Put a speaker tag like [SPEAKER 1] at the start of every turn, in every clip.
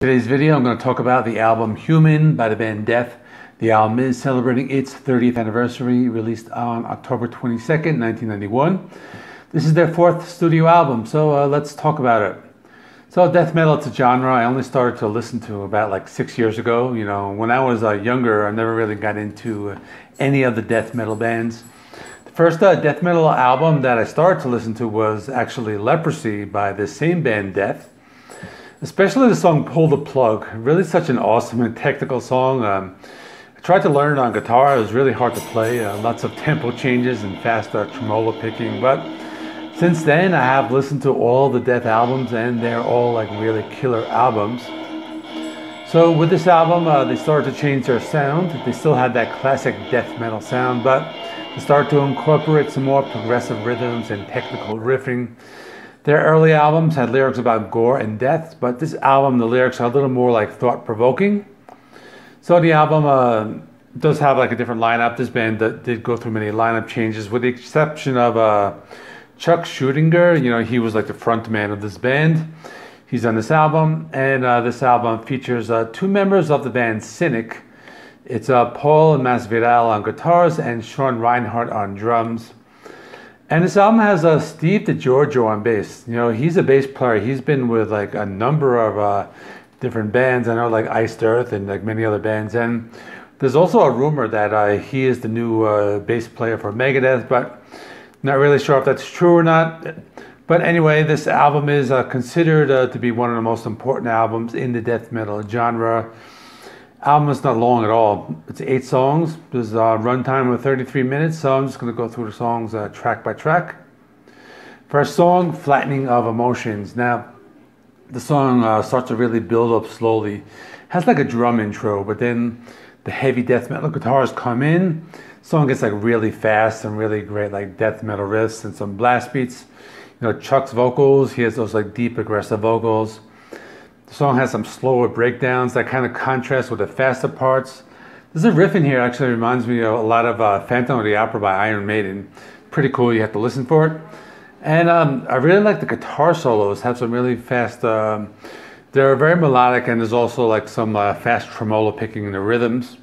[SPEAKER 1] Today's video, I'm going to talk about the album Human by the band Death. The album is celebrating its 30th anniversary, released on October 22nd, 1991. This is their fourth studio album, so let's talk about it. So death metal, it's a genre I only started to listen to about like 6 years ago. You know, when I was younger, I never really got into any of the death metal bands. The first death metal album that I started to listen to was actually Leprosy by the same band Death. Especially the song Pull the Plug. Really such an awesome and technical song. I tried to learn it on guitar. It was really hard to play. Lots of tempo changes and fast tremolo picking. But since then I have listened to all the Death albums and they're all like really killer albums. So with this album they started to change their sound. They still had that classic death metal sound, but they started to incorporate some more progressive rhythms and technical riffing. Their early albums had lyrics about gore and death, but this album, the lyrics are a little more like thought-provoking. So the album does have like a different lineup. This band did go through many lineup changes, with the exception of Chuck Schuldiner. You know, he was like the front man of this band. He's on this album, and this album features two members of the band Cynic. It's Paul and Masvidal on guitars and Sean Reinert on drums. And this album has Steve Giorgio on bass. You know, he's a bass player. He's been with like a number of different bands. I know like Iced Earth and like many other bands. And there's also a rumor that he is the new bass player for Megadeth, but not really sure if that's true or not. But anyway, this album is considered to be one of the most important albums in the death metal genre. Album is not long at all. It's 8 songs. There's a runtime of 33 minutes, so I'm just going to go through the songs track by track. First song, Flattening of Emotions. Now, the song starts to really build up slowly. It has like a drum intro, but then the heavy death metal guitars come in. The song gets like really fast and really great like death metal riffs and some blast beats. You know, Chuck's vocals, he has those like deep aggressive vocals. The song has some slower breakdowns that kind of contrast with the faster parts. There's a riff in here actually reminds me of a lot of Phantom of the Opera by Iron Maiden. Pretty cool, you have to listen for it. And I really like the guitar solos, have some really fast, they're very melodic, and there's also like some fast tremolo picking in the rhythms.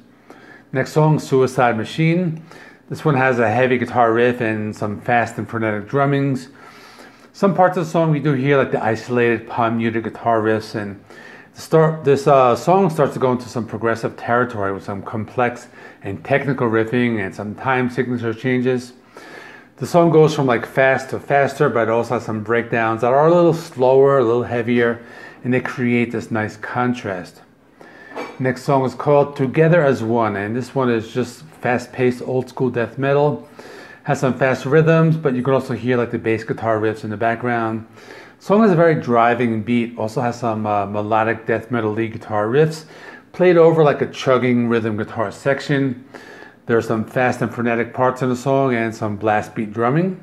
[SPEAKER 1] Next song, Suicide Machine. This one has a heavy guitar riff and some fast and frenetic drummings. Some parts of the song we do hear like the isolated palm muted guitar riffs, and this song starts to go into some progressive territory with some complex and technical riffing and some time signature changes. The song goes from like fast to faster, but it also has some breakdowns that are a little slower, a little heavier, and they create this nice contrast. Next song is called Together as One, and this one is just fast-paced old school death metal. Has some fast rhythms, but you can also hear like the bass guitar riffs in the background. The song has a very driving beat, also has some melodic death metal lead guitar riffs, played over like a chugging rhythm guitar section. There are some fast and frenetic parts in the song and some blast beat drumming.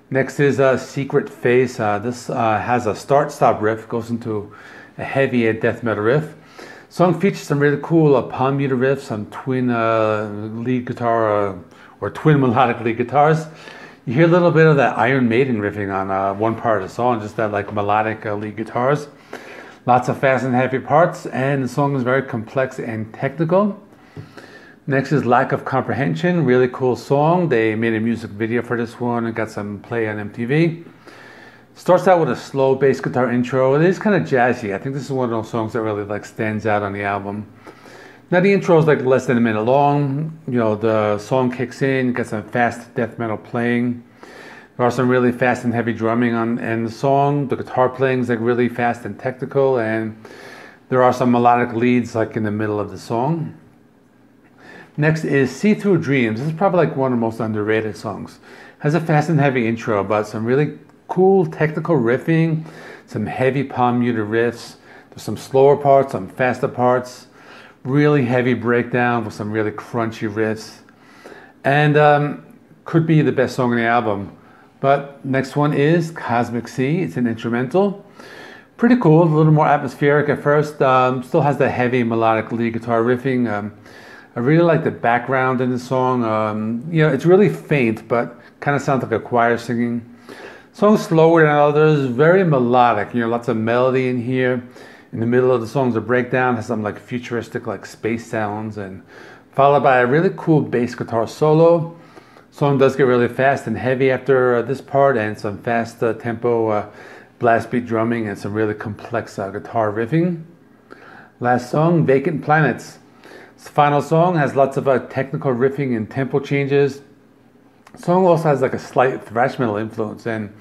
[SPEAKER 1] Next is Secret Face. This has a start-stop riff, goes into a heavy death metal riff. The song features some really cool palm muted riffs, some twin lead guitar or twin melodic lead guitars. You hear a little bit of that Iron Maiden riffing on one part of the song, just that like melodic lead guitars. Lots of fast and heavy parts, and the song is very complex and technical. Next is Lack of Comprehension, really cool song. They made a music video for this one and got some play on MTV. Starts out with a slow bass guitar intro. It is kind of jazzy. I think this is one of those songs that really like stands out on the album. Now the intro is like less than a minute long. You know, the song kicks in, you got some fast death metal playing. There are some really fast and heavy drumming in the song. The guitar playing is like really fast and technical, and there are some melodic leads like in the middle of the song. Next is See Through Dreams. This is probably like one of the most underrated songs. Has a fast and heavy intro, but some really cool technical riffing, some heavy palm muted riffs. There's some slower parts, some faster parts. Really heavy breakdown with some really crunchy riffs, and could be the best song on the album. But next one is Cosmic Sea. It's an instrumental, pretty cool, a little more atmospheric at first. Still has the heavy melodic lead guitar riffing. I really like the background in the song. You know, it's really faint, but kind of sounds like a choir singing. Song's slower than others, very melodic. You know, lots of melody in here. In the middle of the song's a breakdown, has some like futuristic like space sounds, and followed by a really cool bass guitar solo. Song does get really fast and heavy after this part, and some fast tempo blast beat drumming and some really complex guitar riffing. Last song, Vacant Planets. This final song has lots of technical riffing and tempo changes. The song also has like a slight thrash metal influence, and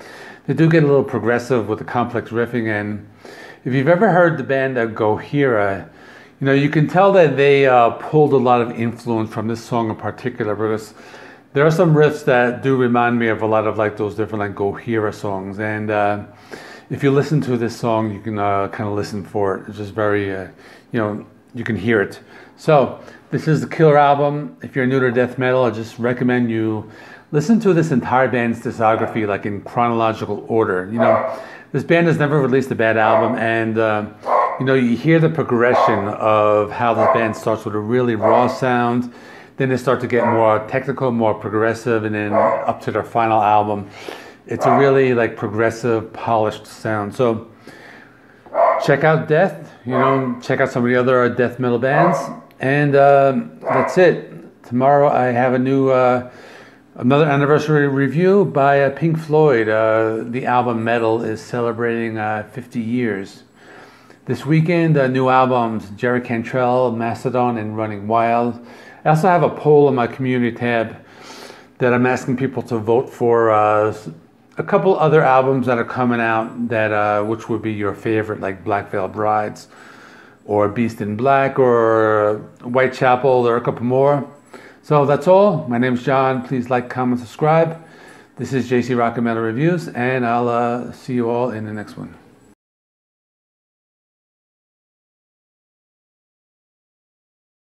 [SPEAKER 1] they do get a little progressive with the complex riffing. And if you've ever heard the band Gojira, you know, you can tell that they pulled a lot of influence from this song in particular, because there are some riffs that do remind me of a lot of like those different like Gojira songs. And if you listen to this song, you can kind of listen for it. It's just very, you know, you can hear it. So this is the killer album. If you're new to death metal, I just recommend you listen to this entire band's discography like in chronological order. You know, this band has never released a bad album, and you know, you hear the progression of how this band starts with a really raw sound, then they start to get more technical, more progressive, and then up to their final album, it's a really like progressive, polished sound. So check out Death, you know, check out some of the other death metal bands, and that's it. Tomorrow I have a new another anniversary review by Pink Floyd. The album Metal is celebrating 50 years. This weekend, new albums, Jerry Cantrell, Masvidal, and Running Wild. I also have a poll on my community tab that I'm asking people to vote for a couple other albums that are coming out that which would be your favorite, like Black Veil Brides or Beast in Black or Whitechapel, or a couple more. So that's all. My name's John. Please like, comment, subscribe. This is JC Rock and Metal Reviews, and I'll see you all in the next one.